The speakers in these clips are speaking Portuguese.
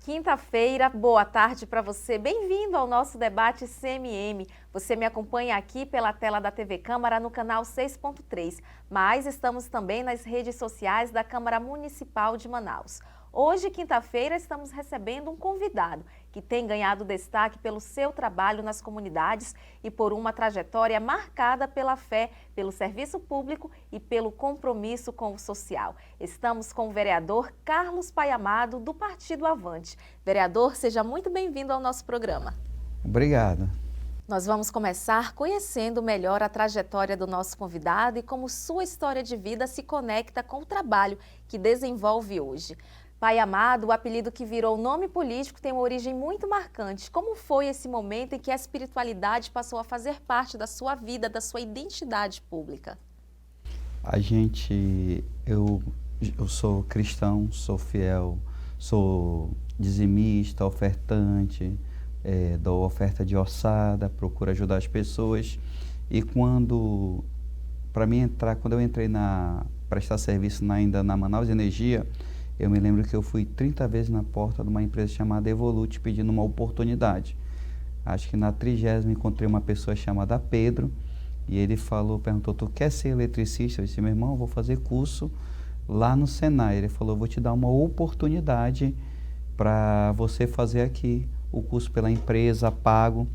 Quinta-feira, boa tarde para você. Bem-vindo ao nosso debate CMM. Você me acompanha aqui pela tela da TV Câmara no canal 6.3, mas estamos também nas redes sociais da Câmara Municipal de Manaus. Hoje, quinta-feira, estamos recebendo um convidado que tem ganhado destaque pelo seu trabalho nas comunidades e por uma trajetória marcada pela fé, pelo serviço público e pelo compromisso com o social. Estamos com o vereador Carlos Pai Amado, do Partido Avante. Vereador, seja muito bem-vindo ao nosso programa. Obrigado. Nós vamos começar conhecendo melhor a trajetória do nosso convidado e como sua história de vida se conecta com o trabalho que desenvolve hoje. Pai Amado, o apelido que virou nome político, tem uma origem muito marcante. Como foi esse momento em que a espiritualidade passou a fazer parte da sua vida, da sua identidade pública? Eu sou cristão, sou fiel, sou dizimista, ofertante, dou oferta de ossada, procuro ajudar as pessoas. E quando eu entrei na prestar serviço ainda na Manaus Energia, eu me lembro que eu fui 30 vezes na porta de uma empresa chamada Evolute pedindo uma oportunidade. Acho que na 30ª encontrei uma pessoa chamada Pedro e ele perguntou, tu quer ser eletricista? Eu disse, meu irmão, eu vou fazer curso lá no Senai. Ele falou, vou te dar uma oportunidade para você fazer aqui o curso pela empresa, pago.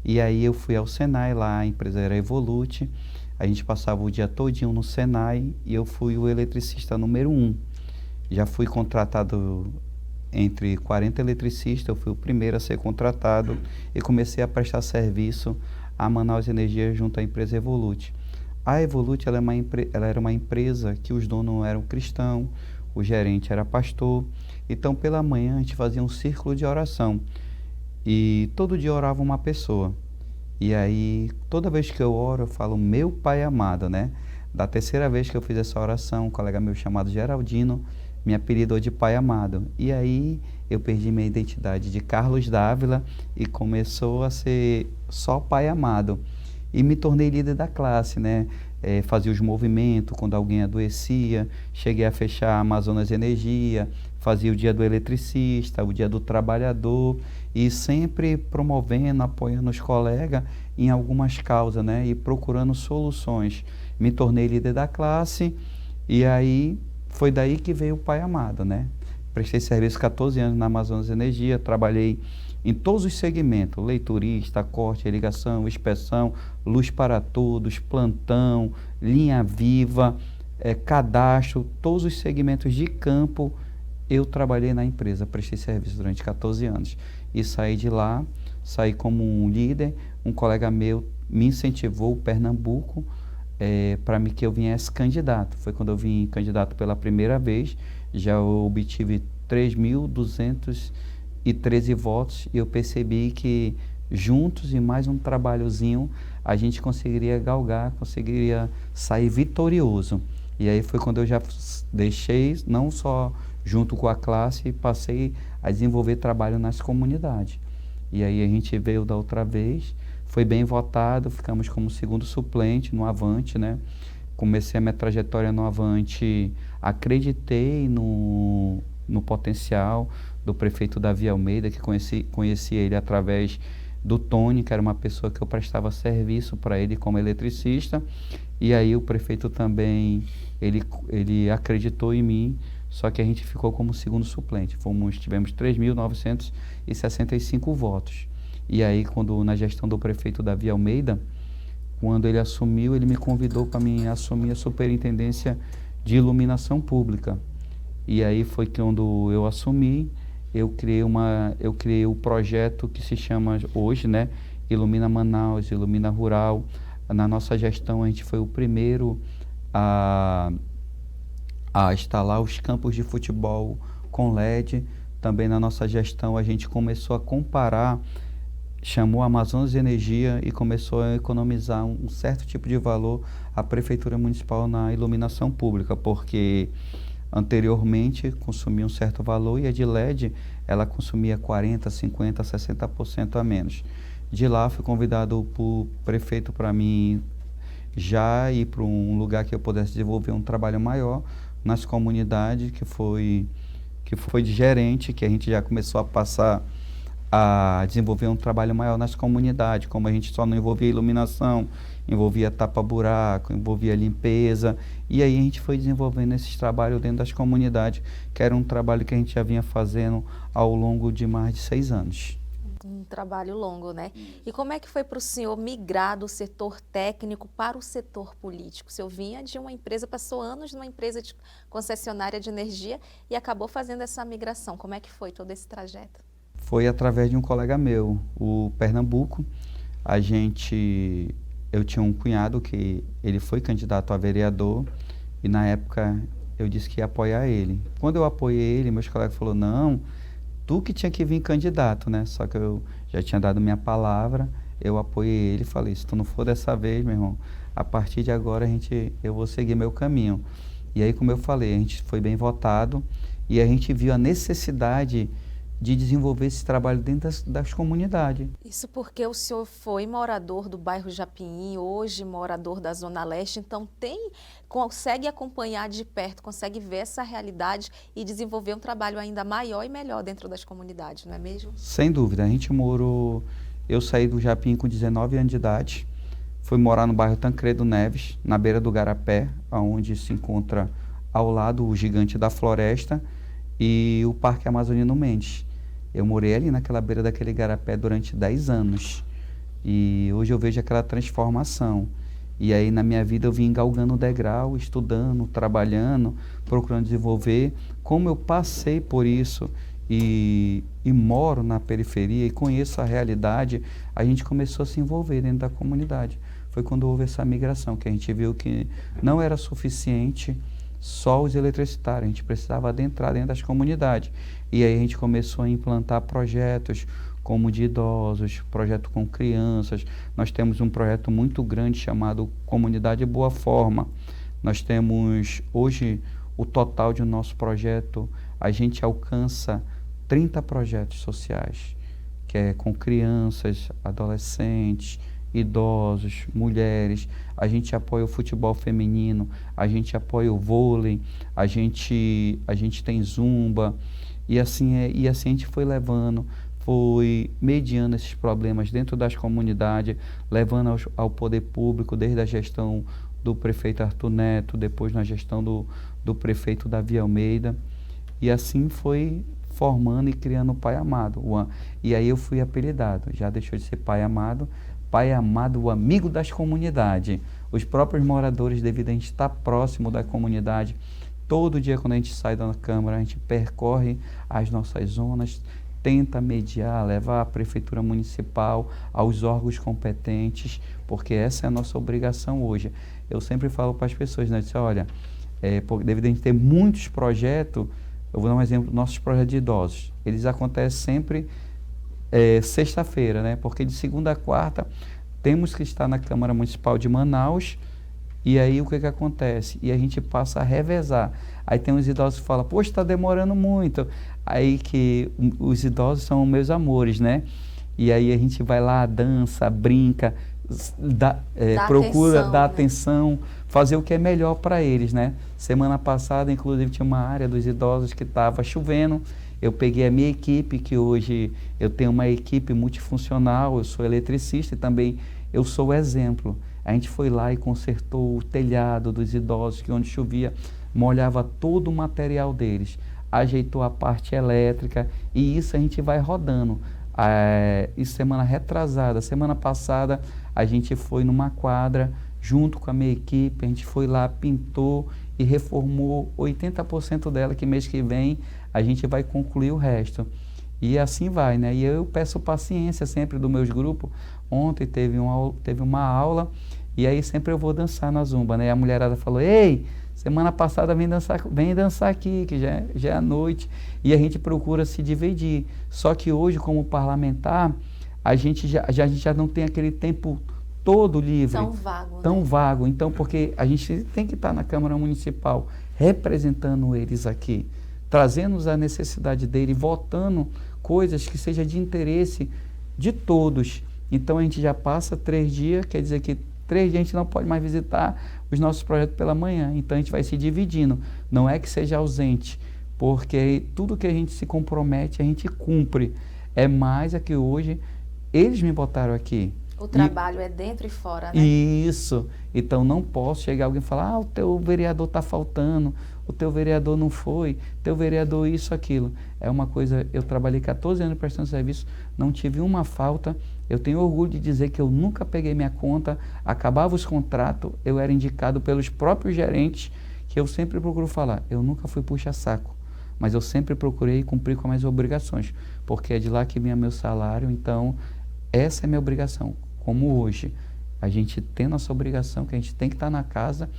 E aí eu fui ao Senai, lá a empresa era Evolute, a gente passava o dia todinho no Senai e eu fui o eletricista número 1. Já fui contratado entre 40 eletricistas, eu fui o primeiro a ser contratado e comecei a prestar serviço à Manaus Energia junto à empresa Evolute. A Evolute ela era uma empresa que os donos eram cristãos, o gerente era pastor, então pela manhã a gente fazia um círculo de oração e todo dia orava uma pessoa. E aí toda vez que eu oro eu falo, meu Pai amado, né? Da terceira vez que eu fiz essa oração, um colega meu chamado Geraldino me apelidou de Pai Amado. E aí eu perdi minha identidade de Carlos Dávila e começou a ser só Pai Amado. E me tornei líder da classe, né? Fazia os movimentos quando alguém adoecia, cheguei a fechar a Amazonas Energia, fazia o dia do eletricista, o dia do trabalhador e sempre promovendo, apoiando os colegas em algumas causas, né? E procurando soluções. Me tornei líder da classe e aí foi daí que veio o Pai Amado, né? Prestei serviço 14 anos na Amazonas Energia, trabalhei em todos os segmentos, leiturista, corte, irrigação, inspeção, luz para todos, plantão, linha viva, cadastro, todos os segmentos de campo, eu trabalhei na empresa, prestei serviço durante 14 anos. E saí de lá, saí como um líder, um colega meu me incentivou, o Pernambuco, para mim que eu viesse candidato. Foi quando eu vim candidato pela primeira vez, já obtive 3.213 votos e eu percebi que juntos e mais um trabalhozinho a gente conseguiria galgar, conseguiria sair vitorioso. E aí foi quando eu já deixei, não só junto com a classe, passei a desenvolver trabalho nas comunidades. E aí a gente veio da outra vez, foi bem votado, ficamos como segundo suplente no Avante, né? Comecei a minha trajetória no Avante, acreditei no potencial do prefeito Davi Almeida, que conheci ele através do Tony, que era uma pessoa que eu prestava serviço para ele como eletricista, e aí o prefeito também, ele acreditou em mim, só que a gente ficou como segundo suplente, tivemos 3.965 votos. E aí, na gestão do prefeito Davi Almeida, quando ele assumiu, ele me convidou para mim assumir a superintendência de iluminação pública. E aí foi quando eu assumi, eu criei o projeto que se chama hoje, né, Ilumina Manaus, Ilumina Rural. Na nossa gestão, a gente foi o primeiro a instalar os campos de futebol com LED. Também na nossa gestão, a gente começou a comparar, chamou a Amazonas Energia e começou a economizar um certo tipo de valor à Prefeitura Municipal na iluminação pública, porque anteriormente consumia um certo valor e a de LED ela consumia 40%, 50%, 60% a menos. De lá fui convidado por prefeito para mim já ir para um lugar que eu pudesse desenvolver um trabalho maior nas comunidades, que foi que foi de gerente, que a gente já começou a passar a desenvolver um trabalho maior nas comunidades, como a gente só não envolvia iluminação, envolvia tapa-buraco, envolvia limpeza, e aí a gente foi desenvolvendo esses trabalhos dentro das comunidades, que era um trabalho que a gente já vinha fazendo ao longo de mais de 6 anos. Um trabalho longo, né? E como é que foi para o senhor migrar do setor técnico para o setor político? O senhor vinha de uma empresa, passou anos numa empresa de concessionária de energia e acabou fazendo essa migração. Como é que foi todo esse trajeto? Foi através de um colega meu, o Pernambuco. Eu tinha um cunhado que ele foi candidato a vereador e na época eu disse que ia apoiar ele. Quando eu apoiei ele, meus colegas falaram, não, tu que tinha que vir candidato, né? Só que eu já tinha dado minha palavra, eu apoiei ele e falei, se tu não for dessa vez, meu irmão, a partir de agora eu vou seguir meu caminho. E aí, como eu falei, a gente foi bem votado e a gente viu a necessidade de desenvolver esse trabalho dentro das comunidades. Isso porque o senhor foi morador do bairro Japim, hoje morador da Zona Leste, então consegue acompanhar de perto, consegue ver essa realidade e desenvolver um trabalho ainda maior e melhor dentro das comunidades, não é mesmo? Sem dúvida, eu saí do Japim com 19 anos de idade, fui morar no bairro Tancredo Neves, na beira do Garapé, onde se encontra ao lado o Gigante da Floresta e o Parque Amazonino Mendes. Eu morei ali naquela beira daquele garapé durante 10 anos e hoje eu vejo aquela transformação. E aí na minha vida eu vim galgando o degrau, estudando, trabalhando, procurando desenvolver. Como eu passei por isso e moro na periferia e conheço a realidade, a gente começou a se envolver dentro da comunidade. Foi quando houve essa migração que a gente viu que não era suficiente só os eletricitários, a gente precisava adentrar dentro das comunidades. E aí a gente começou a implantar projetos como de idosos, projeto com crianças. Nós temos um projeto muito grande chamado Comunidade Boa Forma. Nós temos, hoje, o total de nosso projeto, a gente alcança 30 projetos sociais, que é com crianças, adolescentes, idosos, mulheres. A gente apoia o futebol feminino, a gente apoia o vôlei, a gente tem zumba, e assim a gente foi levando, foi mediando esses problemas dentro das comunidades, levando ao poder público, desde a gestão do prefeito Arthur Neto, depois na gestão do prefeito Davi Almeida, e assim foi formando e criando o Pai Amado. E aí eu fui apelidado, já deixou de ser Pai Amado, o amigo das comunidades. Os próprios moradores, devido a gente estar próximo da comunidade, todo dia quando a gente sai da Câmara, a gente percorre as nossas zonas, tenta mediar, levar a Prefeitura Municipal aos órgãos competentes, porque essa é a nossa obrigação hoje. Eu sempre falo para as pessoas, né, olha, devido a gente ter muitos projetos, eu vou dar um exemplo, nossos projetos de idosos, eles acontecem sempre sexta-feira, né? Porque de segunda a quarta temos que estar na Câmara Municipal de Manaus e aí o que acontece? E a gente passa a revezar. Aí tem uns idosos que falam, poxa, está demorando muito. Aí que os idosos são meus amores, né? E aí a gente vai lá, dança, brinca, procura atenção, dar né? atenção, fazer o que é melhor para eles, né? Semana passada, inclusive, tinha uma área dos idosos que estava chovendo. Eu peguei a minha equipe, que hoje eu tenho uma equipe multifuncional, eu sou eletricista e também eu sou o exemplo. A gente foi lá e consertou o telhado dos idosos, que onde chovia, molhava todo o material deles, ajeitou a parte elétrica e isso a gente vai rodando. E semana retrasada, semana passada, a gente foi numa quadra, junto com a minha equipe, a gente foi lá, pintou e reformou 80% dela, que mês que vem a gente vai concluir o resto. E assim vai, né? E eu peço paciência sempre dos meus grupos. Ontem teve uma aula e aí sempre eu vou dançar na zumba, né? E a mulherada falou, ei, semana passada vem dançar aqui, que já é a noite. E a gente procura se dividir. Só que hoje, como parlamentar, a gente já não tem aquele tempo todo livre. Tão vago. Então, porque a gente tem que estar na Câmara Municipal representando eles aqui, trazendo a necessidade dele, votando coisas que sejam de interesse de todos. Então, a gente já passa 3 dias, quer dizer que 3 dias a gente não pode mais visitar os nossos projetos pela manhã. Então, a gente vai se dividindo. Não é que seja ausente, porque tudo que a gente se compromete, a gente cumpre. É mais que hoje eles me botaram aqui. O trabalho é dentro e fora, né? Isso. Então não posso chegar alguém e falar, o teu vereador está faltando, o teu vereador não foi, teu vereador isso, aquilo. É uma coisa, eu trabalhei 14 anos prestando serviço, não tive uma falta. Eu tenho orgulho de dizer que eu nunca peguei minha conta, acabava os contratos, eu era indicado pelos próprios gerentes, que eu sempre procuro falar, eu nunca fui puxa-saco, mas eu sempre procurei cumprir com as minhas obrigações, porque é de lá que vinha meu salário, então essa é a minha obrigação. Como hoje, a gente tem nossa obrigação, que a gente tem que estar na casa,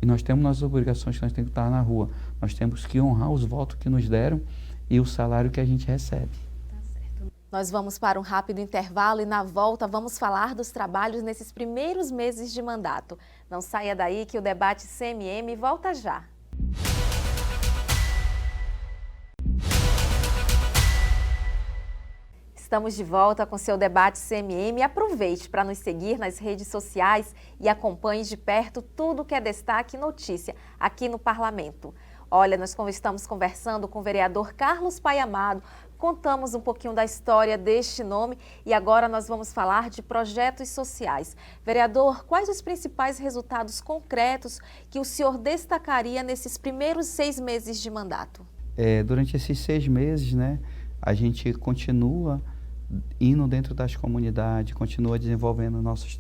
e nós temos nossas obrigações que nós temos que estar na rua. Nós temos que honrar os votos que nos deram e o salário que a gente recebe. Tá certo. Nós vamos para um rápido intervalo e na volta vamos falar dos trabalhos nesses primeiros meses de mandato. Não saia daí que o debate CMM volta já. Estamos de volta com seu debate CMM. Aproveite para nos seguir nas redes sociais e acompanhe de perto tudo que é destaque e notícia aqui no Parlamento. Olha, nós estamos conversando com o vereador Carlos Pai Amado, contamos um pouquinho da história deste nome e agora nós vamos falar de projetos sociais. Vereador, quais os principais resultados concretos que o senhor destacaria nesses primeiros 6 meses de mandato? Durante esses 6 meses, né, a gente continua indo dentro das comunidades, continua desenvolvendo nossos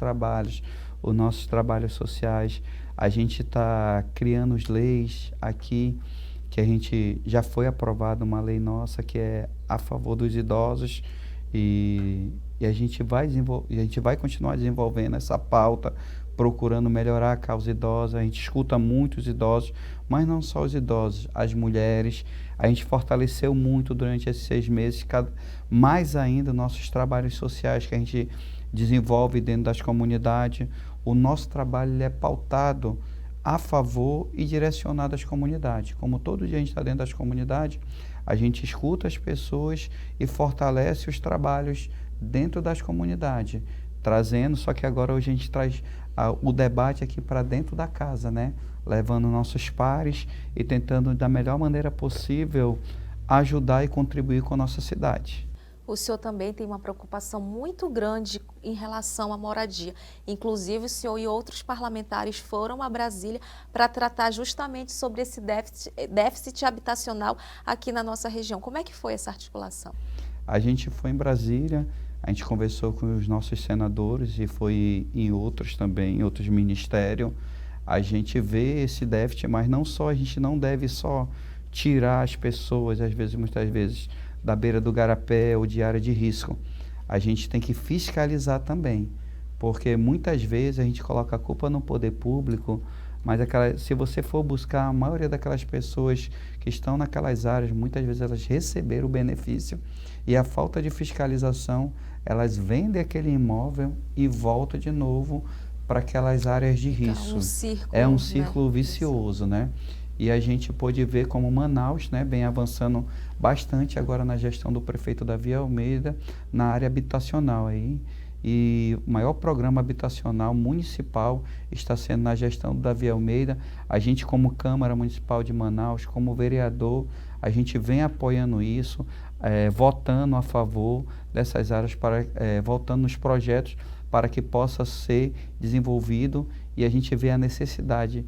trabalhos sociais. A gente está criando leis aqui, que a gente já foi aprovada uma lei nossa que é a favor dos idosos e a gente vai continuar desenvolvendo essa pauta, procurando melhorar a causa idosa. A gente escuta muito os idosos, mas não só os idosos, as mulheres. A gente fortaleceu muito durante esses 6 meses, mais ainda nossos trabalhos sociais que a gente desenvolve dentro das comunidades. O nosso trabalho ele é pautado a favor e direcionado às comunidades. Como todo dia a gente está dentro das comunidades, a gente escuta as pessoas e fortalece os trabalhos dentro das comunidades, trazendo, só que agora hoje a gente traz o debate aqui para dentro da casa, né? Levando nossos pares e tentando da melhor maneira possível ajudar e contribuir com a nossa cidade. O senhor também tem uma preocupação muito grande em relação à moradia. Inclusive, o senhor e outros parlamentares foram a Brasília para tratar justamente sobre esse déficit habitacional aqui na nossa região. Como é que foi essa articulação? A gente foi em Brasília, a gente conversou com os nossos senadores e foi em outros também, em outros ministérios. A gente vê esse déficit, mas não só, a gente não deve só tirar as pessoas, muitas vezes, da beira do garapé ou de área de risco. A gente tem que fiscalizar também, porque muitas vezes a gente coloca a culpa no poder público, mas se você for buscar, a maioria daquelas pessoas que estão naquelas áreas, muitas vezes elas receberam o benefício e a falta de fiscalização, elas vendem aquele imóvel e voltam de novo para aquelas áreas de risco. É um círculo vicioso, né? E a gente pôde ver como Manaus, né, vem avançando bastante agora na gestão do prefeito Davi Almeida na área habitacional aí. E o maior programa habitacional municipal está sendo na gestão do Davi Almeida. A gente, como Câmara Municipal de Manaus, como vereador, a gente vem apoiando isso, votando a favor dessas áreas, votando nos projetos para que possa ser desenvolvido, e a gente vê a necessidade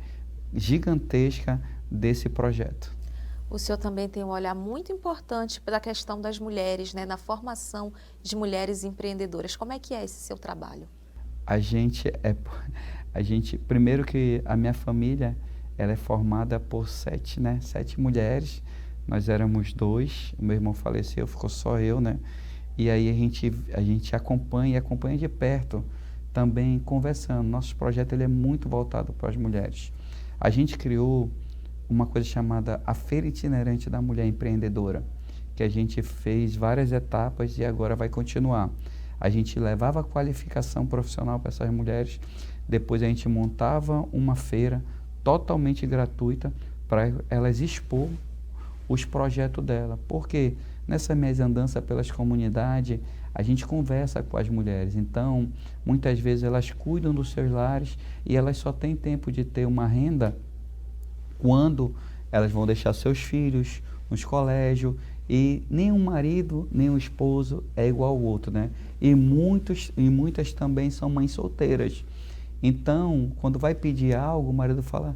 gigantesca desse projeto. O senhor também tem um olhar muito importante para a questão das mulheres, né, na formação de mulheres empreendedoras. Como é que é esse seu trabalho? A gente, primeiro que a minha família, ela é formada por 7 mulheres. Nós éramos 2, o meu irmão faleceu, ficou só eu, né? E aí a gente acompanha de perto, também conversando. Nosso projeto ele é muito voltado para as mulheres. A gente criou uma coisa chamada a Feira Itinerante da Mulher Empreendedora, que a gente fez várias etapas e agora vai continuar. A gente levava a qualificação profissional para essas mulheres, depois a gente montava uma feira totalmente gratuita para elas expor os projetos dela. Porque nessa minha andança pelas comunidades, a gente conversa com as mulheres. Então, muitas vezes elas cuidam dos seus lares e elas só têm tempo de ter uma renda quando elas vão deixar seus filhos nos colégios e nenhum marido, nenhum esposo é igual ao outro, né? E muitas também são mães solteiras. Então, quando vai pedir algo, o marido fala,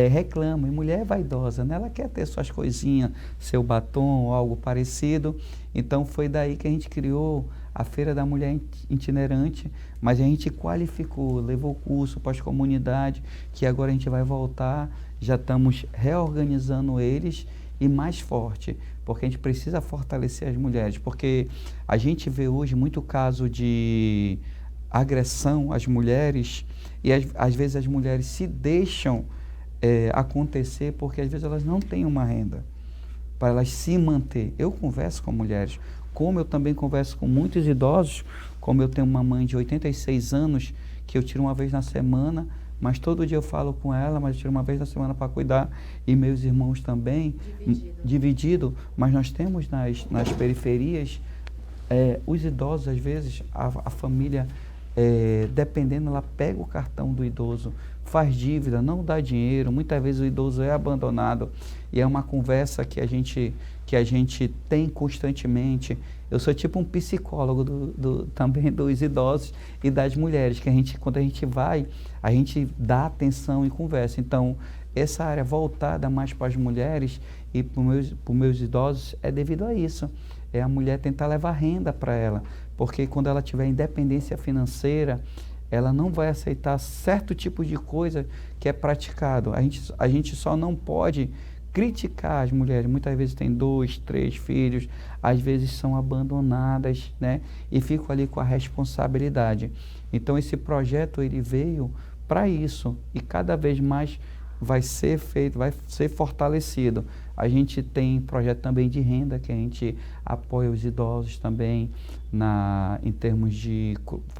reclama, e mulher é vaidosa, né? Ela quer ter suas coisinhas, seu batom ou algo parecido. Então, foi daí que a gente criou a Feira da Mulher Itinerante, mas a gente qualificou, levou curso para as comunidades, que agora a gente vai voltar, já estamos reorganizando eles e mais forte, porque a gente precisa fortalecer as mulheres, porque a gente vê hoje muito caso de agressão às mulheres e às vezes as mulheres se deixam acontecer porque às vezes elas não têm uma renda para elas se manter. Eu converso com mulheres, como eu também converso com muitos idosos, como eu tenho uma mãe de 86 anos que eu tiro uma vez na semana, mas todo dia eu falo com ela, mas eu tiro uma vez na semana para cuidar, e meus irmãos também, dividido, mas nós temos nas periferias, os idosos, às vezes, a família, dependendo, ela pega o cartão do idoso, faz dívida, não dá dinheiro, muitas vezes o idoso é abandonado, e é uma conversa que a gente tem constantemente. Eu sou tipo um psicólogo também dos idosos e das mulheres, que quando a gente vai, a gente dá atenção e conversa. Então, essa área voltada mais para as mulheres e para os meus idosos é devido a isso. É a mulher tentar levar renda para ela, porque quando ela tiver independência financeira, ela não vai aceitar certo tipo de coisa que é praticado. A gente só não pode criticar as mulheres, muitas vezes têm 2, 3 filhos, às vezes são abandonadas, né? E ficam ali com a responsabilidade. Então esse projeto ele veio para isso e cada vez mais vai ser feito, vai ser fortalecido. A gente tem projeto também de renda, que a gente apoia os idosos também, em termos de,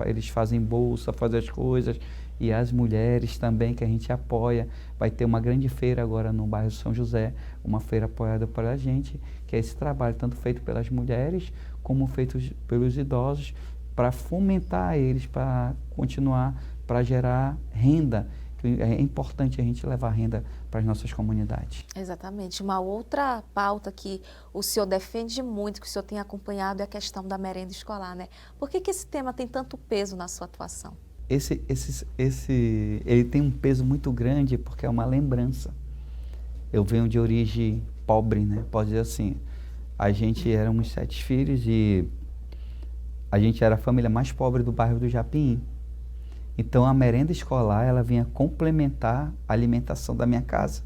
eles fazem bolsa, fazem as coisas, e as mulheres também, que a gente apoia. Vai ter uma grande feira agora no bairro São José, uma feira apoiada por a gente, que é esse trabalho tanto feito pelas mulheres, como feito pelos idosos, para fomentar eles, para continuar, para gerar renda. É importante a gente levar renda para as nossas comunidades. Exatamente. Uma outra pauta que o senhor defende muito, que o senhor tem acompanhado, é a questão da merenda escolar, né? Por que esse tema tem tanto peso na sua atuação? Ele tem um peso muito grande porque é uma lembrança. Eu venho de origem pobre, né? Pode dizer assim. A gente éramos 7 filhos e a gente era a família mais pobre do bairro do Japim. Então a merenda escolar, ela vinha complementar a alimentação da minha casa.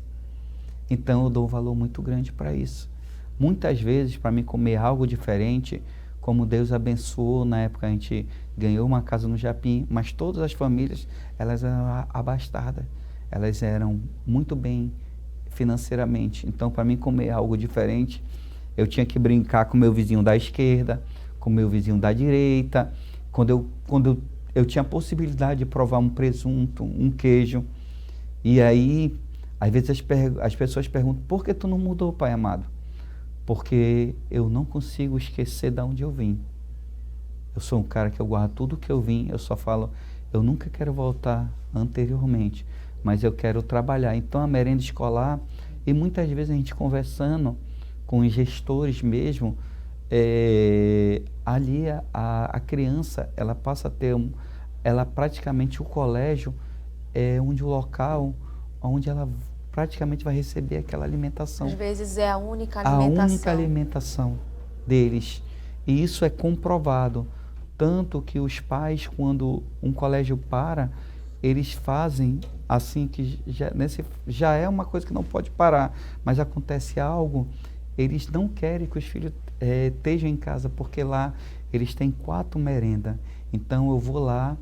Então eu dou um valor muito grande para isso. Muitas vezes, para mim comer algo diferente, como Deus abençoou, na época a gente ganhou uma casa no Japim, mas todas as famílias, elas eram abastadas, elas eram muito bem financeiramente. Então, para mim comer algo diferente, eu tinha que brincar com o meu vizinho da esquerda, com o meu vizinho da direita. Quando eu tinha a possibilidade de provar um presunto, um queijo, e aí, às vezes as pessoas perguntam, por que tu não mudou, pai amado? Porque eu não consigo esquecer de onde eu vim. Eu sou um cara que eu guardo tudo que eu vim, eu só falo, eu nunca quero voltar anteriormente, mas eu quero trabalhar. Então a merenda escolar, e muitas vezes a gente conversando com os gestores mesmo, ali a criança, ela passa a ter praticamente o colégio é o local onde ela praticamente vai receber aquela alimentação. Às vezes é a única alimentação. A única alimentação deles. E isso é comprovado. Tanto que os pais, quando um colégio para, eles fazem assim, que já é uma coisa que não pode parar, mas acontece algo, eles não querem que os filhos estejam em casa, porque lá eles têm 4 merendas. Então eu vou lá,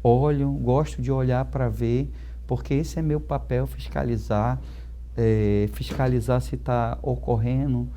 olho, gosto de olhar para ver, porque esse é meu papel, fiscalizar se está ocorrendo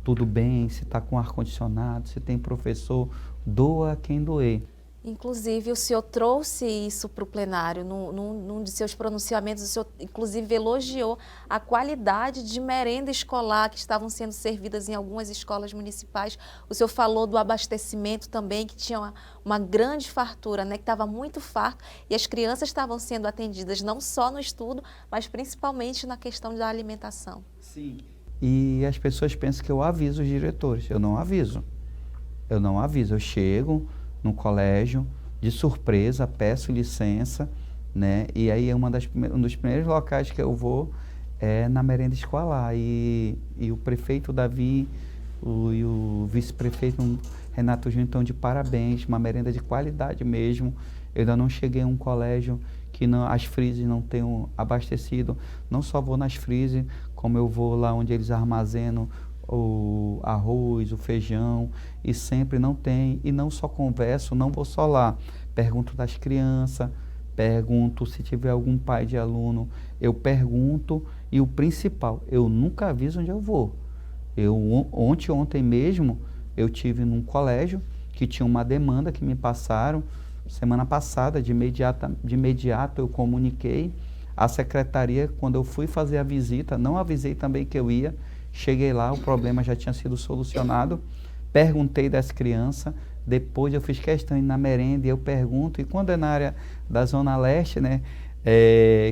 tudo bem, se está com ar-condicionado, se tem professor, doa quem doer. Inclusive, o senhor trouxe isso para o plenário, num de seus pronunciamentos, o senhor, inclusive, elogiou a qualidade de merenda escolar que estavam sendo servidas em algumas escolas municipais. O senhor falou do abastecimento também, que tinha uma grande fartura, né, que estava muito farto, e as crianças estavam sendo atendidas não só no estudo, mas principalmente na questão da alimentação. Sim. E as pessoas pensam que eu aviso os diretores. Eu não aviso. Eu não aviso. Eu chego no colégio, de surpresa, peço licença, né? E aí um dos primeiros locais que eu vou é na merenda escolar. E o prefeito Davi e o vice-prefeito Renato Júnior estão de parabéns, uma merenda de qualidade mesmo. Eu ainda não cheguei a um colégio que as freezes não tenham abastecido. Não só vou nas freezes, como eu vou lá onde eles armazenam o arroz, o feijão, e sempre não tem, e não só converso, não vou só lá, pergunto das crianças, pergunto se tiver algum pai de aluno, eu pergunto, e o principal, eu nunca aviso onde eu vou. Ontem mesmo, eu tive num colégio que tinha uma demanda que me passaram, semana passada, de imediato eu comuniquei à secretaria, quando eu fui fazer a visita, não avisei também que eu ia. Cheguei lá, o problema já tinha sido solucionado, perguntei das crianças, depois eu fiz questão de ir na merenda e eu pergunto, e quando é na área da Zona Leste, né,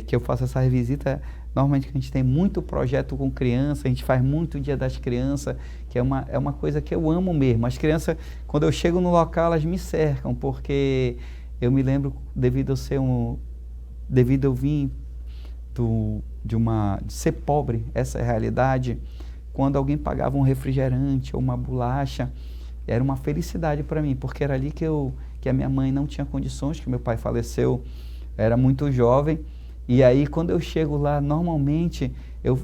que eu faço essa visita, normalmente a gente tem muito projeto com criança, a gente faz muito Dia das Crianças, que é uma coisa que eu amo mesmo. As crianças, quando eu chego no local, elas me cercam, porque eu me lembro, devido eu vir de ser pobre, essa é a realidade. Quando alguém pagava um refrigerante ou uma bolacha, era uma felicidade para mim, porque era ali que a minha mãe não tinha condições, que meu pai faleceu, era muito jovem. E aí, quando eu chego lá, normalmente,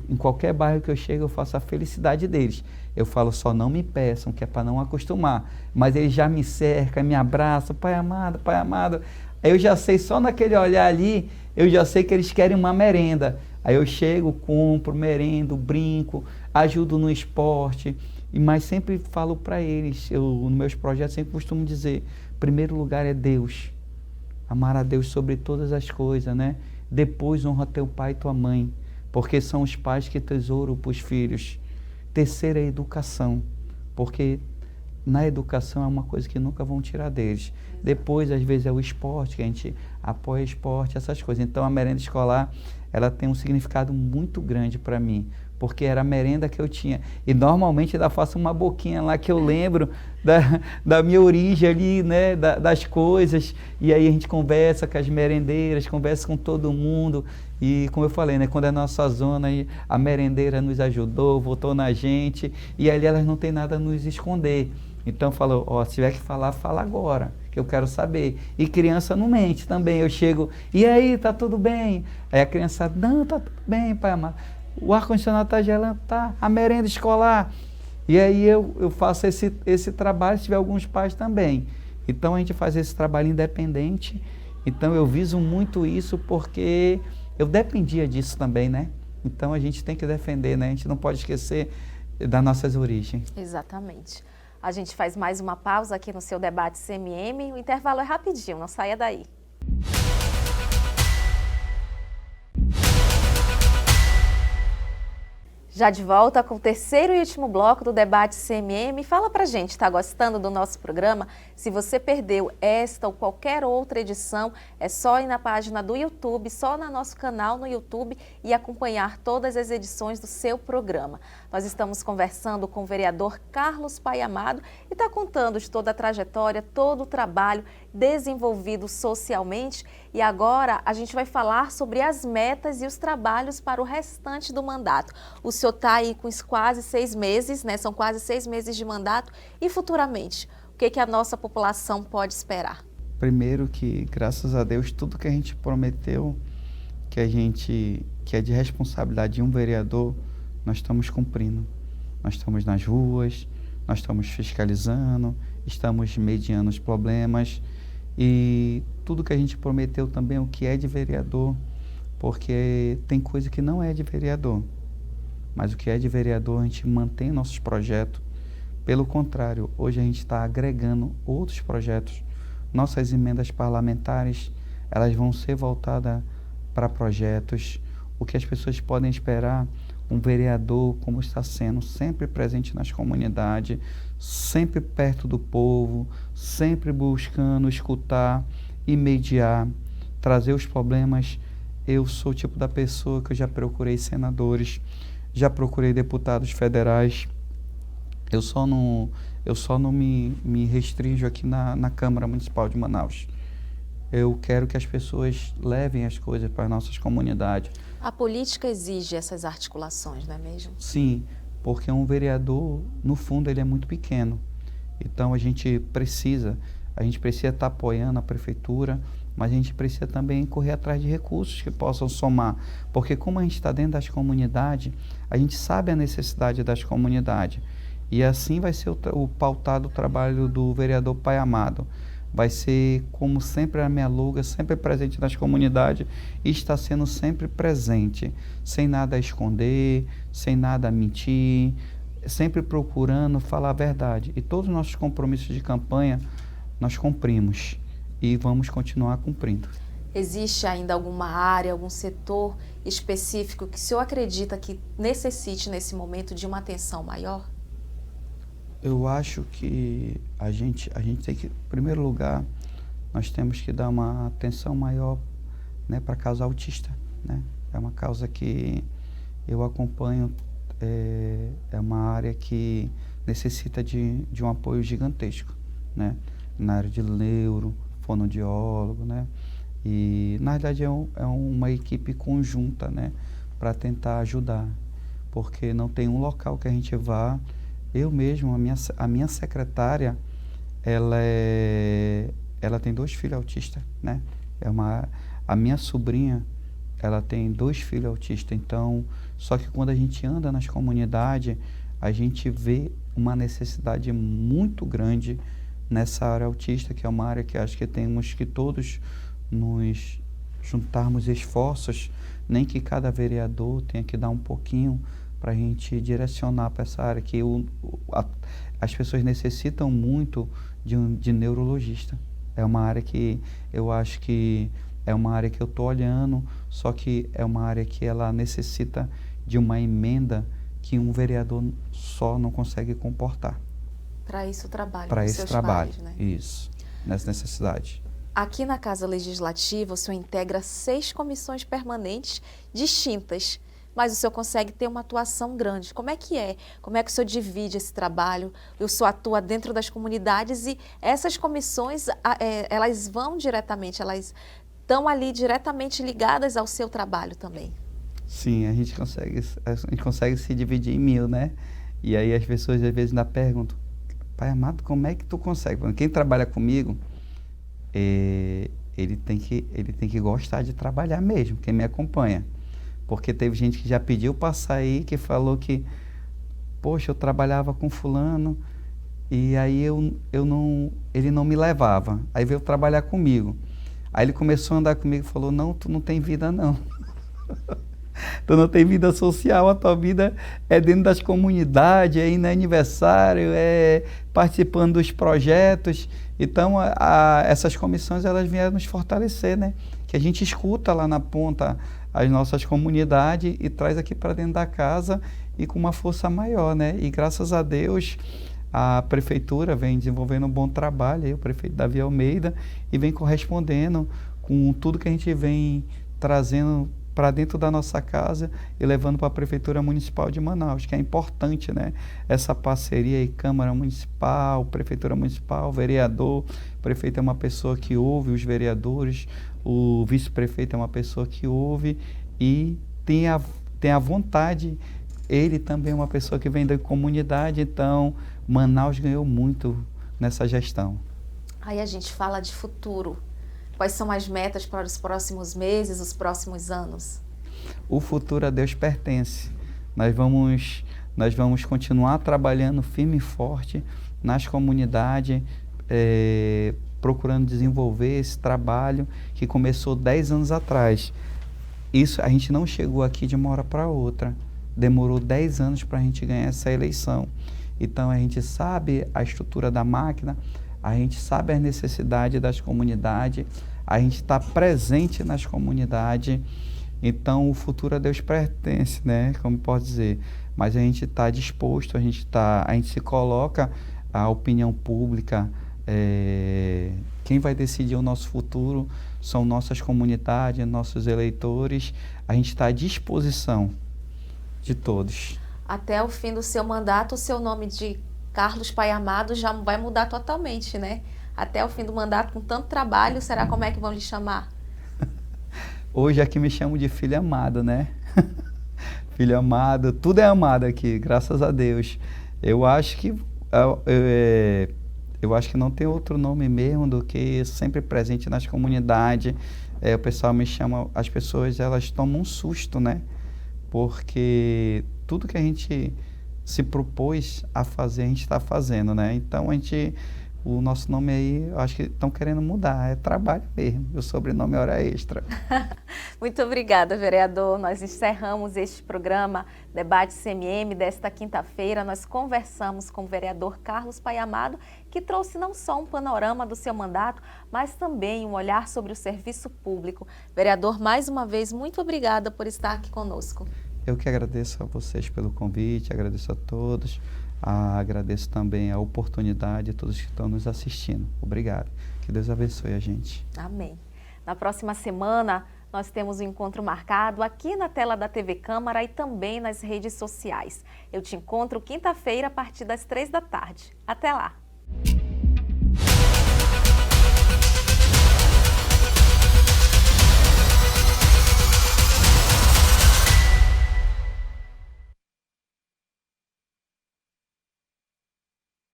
em qualquer bairro que eu chego, eu faço a felicidade deles. Eu falo, só não me peçam, que é para não acostumar. Mas eles já me cercam, me abraçam, pai amado, pai amado. Aí eu já sei, só naquele olhar ali, eu já sei que eles querem uma merenda. Aí eu chego, compro merenda, brinco, ajudo no esporte, mas sempre falo para eles, nos meus projetos sempre costumo dizer, primeiro lugar é Deus, amar a Deus sobre todas as coisas, né? Depois honra teu pai e tua mãe, porque são os pais que tesouram para os filhos. Terceiro é a educação, porque na educação é uma coisa que nunca vão tirar deles. Depois, às vezes, é o esporte, que a gente apoia esporte, essas coisas. Então, a merenda escolar, ela tem um significado muito grande para mim, porque era a merenda que eu tinha. E, normalmente, ainda faço uma boquinha lá que eu lembro da minha origem ali, né, das coisas. E aí a gente conversa com as merendeiras, conversa com todo mundo. E, como eu falei, né, quando é nossa zona, a merendeira nos ajudou, votou na gente. E ali elas não têm nada a nos esconder. Então, falou, se tiver que falar, fala agora, que eu quero saber. E criança não mente também. Eu chego, e aí, tá tudo bem? Aí a criança, não, tá tudo bem, pai amado. O ar-condicionado tá gelando, tá. A merenda escolar. E aí eu faço esse trabalho, se tiver alguns pais também. Então, a gente faz esse trabalho independente. Então, eu viso muito isso porque eu dependia disso também, né? Então, a gente tem que defender, né? A gente não pode esquecer das nossas origens. Exatamente. A gente faz mais uma pausa aqui no seu debate CMM. O intervalo é rapidinho, não saia daí. Já de volta com o terceiro e último bloco do debate CMM. Fala pra gente, está gostando do nosso programa? Se você perdeu esta ou qualquer outra edição, é só ir na página do YouTube, só no nosso canal no YouTube e acompanhar todas as edições do seu programa. Nós estamos conversando com o vereador Carlos Pai Amado e está contando de toda a trajetória, todo o trabalho desenvolvido socialmente. E agora a gente vai falar sobre as metas e os trabalhos para o restante do mandato. O senhor está aí com quase 6 meses, né? São quase 6 meses de mandato. E futuramente, o que a nossa população pode esperar? Primeiro que, graças a Deus, tudo que a gente prometeu, que é de responsabilidade de um vereador, nós estamos cumprindo. Nós estamos nas ruas, nós estamos fiscalizando, estamos mediando os problemas e tudo que a gente prometeu também o que é de vereador, porque tem coisa que não é de vereador, mas o que é de vereador a gente mantém nossos projetos. Pelo contrário, hoje a gente está agregando outros projetos nossas emendas parlamentares, elas vão ser voltadas para projetos. O que as pessoas podem esperar, um vereador como está sendo, sempre presente nas comunidades, sempre perto do povo, sempre buscando escutar e mediar, trazer os problemas. Eu sou o tipo da pessoa que eu já procurei senadores, já procurei deputados federais. Eu só não me restringo aqui na Câmara Municipal de Manaus. Eu quero que as pessoas levem as coisas para as nossas comunidades. A política exige essas articulações, não é mesmo? Sim, porque um vereador, no fundo, ele é muito pequeno. Então, a gente precisa estar apoiando a prefeitura, mas a gente precisa também correr atrás de recursos que possam somar. Porque como a gente está dentro das comunidades, a gente sabe a necessidade das comunidades. E assim vai ser o pautado o trabalho do vereador Pai Amado. Vai ser, como sempre, a minha luga, sempre presente nas comunidades e está sendo sempre presente, sem nada a esconder, sem nada a mentir, sempre procurando falar a verdade. E todos os nossos compromissos de campanha nós cumprimos e vamos continuar cumprindo. Existe ainda alguma área, algum setor específico que o senhor acredita que necessite nesse momento de uma atenção maior? Eu acho que a gente tem que, em primeiro lugar, nós temos que dar uma atenção maior, né, para a causa autista, né? É uma causa que eu acompanho, é uma área que necessita de um apoio gigantesco, né? Na área de neuro, fonoaudiólogo, né? E, na verdade, é uma equipe conjunta, né, para tentar ajudar, porque não tem um local que a gente vá. Eu mesmo, a minha secretária, ela tem 2 filhos autistas, né? A minha sobrinha, ela tem 2 filhos autistas. Então, só que quando a gente anda nas comunidades, a gente vê uma necessidade muito grande nessa área autista, que é uma área que acho que temos que todos nos juntarmos esforços, nem que cada vereador tenha que dar um pouquinho para a gente direcionar para essa área, que as pessoas necessitam muito de neurologista. É uma área que eu acho que é uma área que eu estou olhando, só que é uma área que ela necessita de uma emenda que um vereador só não consegue comportar. Para isso o trabalho para dos esse seus trabalho, pares, né? Isso, nessa necessidade. Aqui na Casa Legislativa, o senhor integra 6 comissões permanentes distintas, mas o senhor consegue ter uma atuação grande. Como é que é? Como é que o senhor divide esse trabalho? O senhor atua dentro das comunidades e essas comissões, elas vão diretamente, elas estão ali diretamente ligadas ao seu trabalho também? Sim, a gente consegue se dividir em 1000, né? E aí as pessoas às vezes ainda perguntam, Pai Amado, como é que tu consegue? Quem trabalha comigo, ele tem que gostar de trabalhar mesmo, quem me acompanha. Porque teve gente que já pediu para sair, que falou que, poxa, eu trabalhava com fulano e aí ele não me levava. Aí veio trabalhar comigo. Aí ele começou a andar comigo e falou, não, tu não tem vida não. Tu não tem vida social, a tua vida é dentro das comunidades, é indo no aniversário, é participando dos projetos. Então, essas comissões, elas vieram nos fortalecer, né? Que a gente escuta lá na ponta as nossas comunidades e traz aqui para dentro da casa e com uma força maior, né? E graças a Deus, a prefeitura vem desenvolvendo um bom trabalho, aí, o prefeito Davi Almeida, e vem correspondendo com tudo que a gente vem trazendo para dentro da nossa casa e levando para a Prefeitura Municipal de Manaus, que é importante, né? Essa parceria aí, Câmara Municipal, Prefeitura Municipal, vereador. O prefeito é uma pessoa que ouve os vereadores, o vice-prefeito é uma pessoa que ouve e tem a vontade. Ele também é uma pessoa que vem da comunidade, então Manaus ganhou muito nessa gestão. Aí a gente fala de futuro. Quais são as metas para os próximos meses, os próximos anos? O futuro a Deus pertence. Nós vamos continuar trabalhando firme e forte nas comunidades, procurando desenvolver esse trabalho que começou 10 anos atrás. Isso a gente não chegou aqui de uma hora para outra. Demorou 10 anos para a gente ganhar essa eleição. Então a gente sabe a estrutura da máquina, a gente sabe as necessidades das comunidades, a gente está presente nas comunidades. Então, o futuro a Deus pertence, né? Como posso dizer. Mas a gente está disposto, a gente se coloca a opinião pública. Quem vai decidir o nosso futuro são nossas comunidades, nossos eleitores. A gente está à disposição de todos. Até o fim do seu mandato, o seu nome de Carlos Pai Amado já vai mudar totalmente, né? Até o fim do mandato, com tanto trabalho, será como é que vão lhe chamar? Hoje aqui me chamam de filho amado, né? Filho amado, tudo é amado aqui, graças a Deus. Eu acho que não tem outro nome mesmo do que sempre presente nas comunidades. O pessoal me chama, as pessoas elas tomam um susto, né? Porque tudo que a gente se propôs a fazer, a gente está fazendo, né? Então o nosso nome aí, eu acho que estão querendo mudar, é trabalho mesmo, o sobrenome é hora extra. Muito obrigada, vereador. Nós encerramos este programa Debate CMM desta quinta-feira. Nós conversamos com o vereador Carlos Pai Amado, que trouxe não só um panorama do seu mandato, mas também um olhar sobre o serviço público. Vereador, mais uma vez, muito obrigada por estar aqui conosco. Eu que agradeço a vocês pelo convite, agradeço a todos. Agradeço também a oportunidade de todos que estão nos assistindo. Obrigado. Que Deus abençoe a gente. Amém. Na próxima semana, nós temos um encontro marcado aqui na tela da TV Câmara e também nas redes sociais. Eu te encontro quinta-feira a partir das 3 da tarde. Até lá!